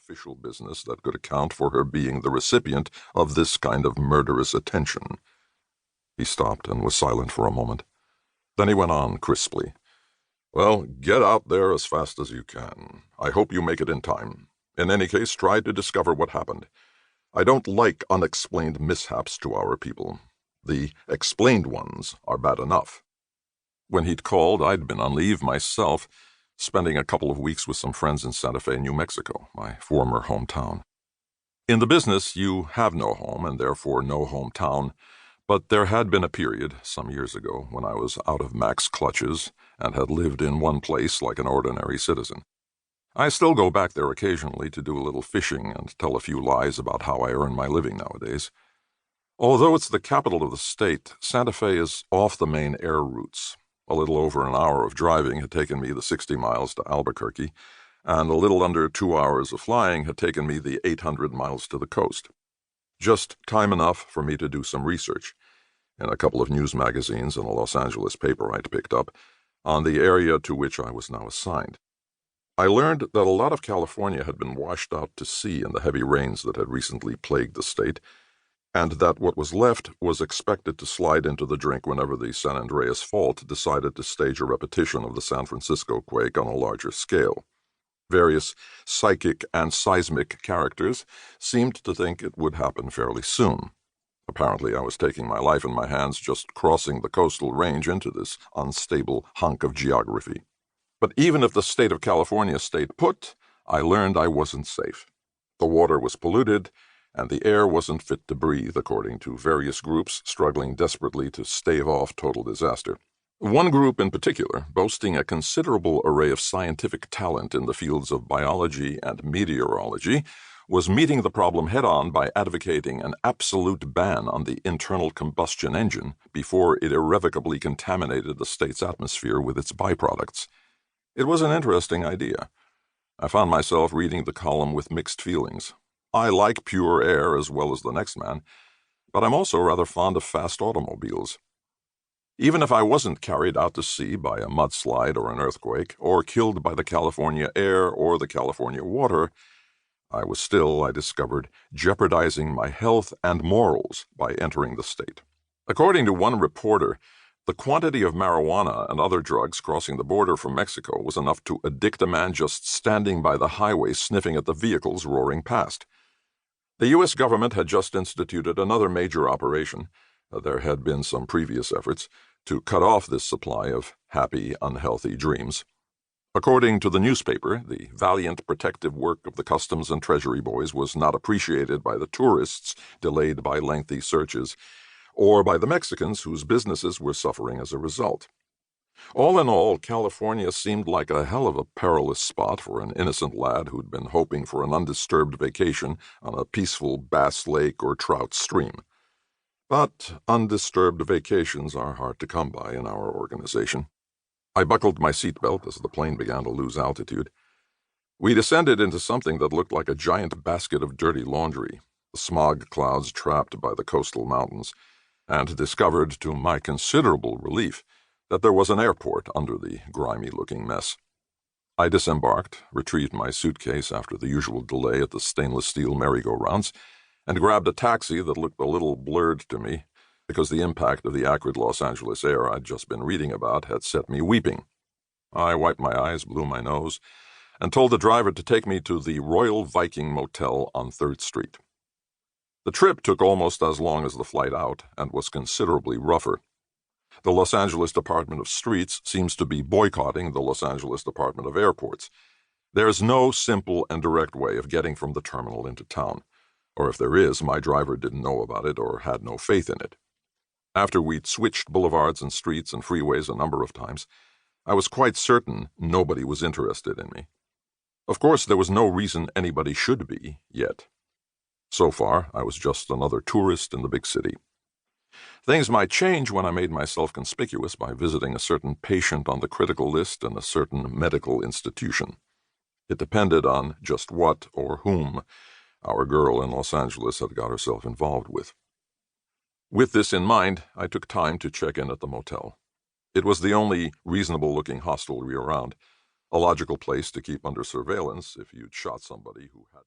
official business that could account for her being the recipient of this kind of murderous attention. He stopped and was silent for a moment. Then he went on crisply. Well, get out there as fast as you can. I hope you make it in time. In any case, try to discover what happened. I don't like unexplained mishaps to our people. The explained ones are bad enough. When he'd called, I'd been on leave myself, spending a couple of weeks with some friends in Santa Fe, New Mexico, my former hometown. In the business, you have no home and therefore no hometown, but there had been a period, some years ago, when I was out of Mac's clutches and had lived in one place like an ordinary citizen. I still go back there occasionally to do a little fishing and tell a few lies about how I earn my living nowadays. Although it's the capital of the state, Santa Fe is off the main air routes. A little over an hour of driving had taken me the 60 miles to Albuquerque, and a little under 2 hours of flying had taken me the 800 miles to the coast. Just time enough for me to do some research, in a couple of news magazines and a Los Angeles paper I'd picked up, on the area to which I was now assigned. I learned that a lot of California had been washed out to sea in the heavy rains that had recently plagued the state, and that what was left was expected to slide into the drink whenever the San Andreas Fault decided to stage a repetition of the San Francisco quake on a larger scale. Various psychic and seismic characters seemed to think it would happen fairly soon. Apparently, I was taking my life in my hands just crossing the coastal range into this unstable hunk of geography. But even if the state of California stayed put, I learned I wasn't safe. The water was polluted, and the air wasn't fit to breathe, according to various groups struggling desperately to stave off total disaster. One group in particular, boasting a considerable array of scientific talent in the fields of biology and meteorology, was meeting the problem head-on by advocating an absolute ban on the internal combustion engine before it irrevocably contaminated the state's atmosphere with its byproducts. It was an interesting idea. I found myself reading the column with mixed feelings. I like pure air as well as the next man, but I'm also rather fond of fast automobiles. Even if I wasn't carried out to sea by a mudslide or an earthquake, or killed by the California air or the California water, I was still, I discovered, jeopardizing my health and morals by entering the state. According to one reporter, the quantity of marijuana and other drugs crossing the border from Mexico was enough to addict a man just standing by the highway sniffing at the vehicles roaring past. The U.S. government had just instituted another major operation. There had been some previous efforts to cut off this supply of happy, unhealthy dreams. According to the newspaper, the valiant protective work of the Customs and Treasury boys was not appreciated by the tourists delayed by lengthy searches, or by the Mexicans whose businesses were suffering as a result. All in all, California seemed like a hell of a perilous spot for an innocent lad who'd been hoping for an undisturbed vacation on a peaceful bass lake or trout stream. But undisturbed vacations are hard to come by in our organization. I buckled my seatbelt as the plane began to lose altitude. We descended into something that looked like a giant basket of dirty laundry, the smog clouds trapped by the coastal mountains, and discovered, to my considerable relief, that there was an airport under the grimy-looking mess. I disembarked, retrieved my suitcase after the usual delay at the stainless steel merry-go-rounds, and grabbed a taxi that looked a little blurred to me, because the impact of the acrid Los Angeles air I'd just been reading about had set me weeping. I wiped my eyes, blew my nose, and told the driver to take me to the Royal Viking Motel on 3rd Street. The trip took almost as long as the flight out and was considerably rougher. The Los Angeles Department of Streets seems to be boycotting the Los Angeles Department of Airports. There's no simple and direct way of getting from the terminal into town, or if there is, my driver didn't know about it or had no faith in it. After we'd switched boulevards and streets and freeways a number of times, I was quite certain nobody was interested in me. Of course, there was no reason anybody should be, yet. So far, I was just another tourist in the big city. Things might change when I made myself conspicuous by visiting a certain patient on the critical list in a certain medical institution. It depended on just what or whom our girl in Los Angeles had got herself involved with. With this in mind, I took time to check in at the motel. It was the only reasonable-looking hostelry around, a logical place to keep under surveillance if you'd shot somebody who had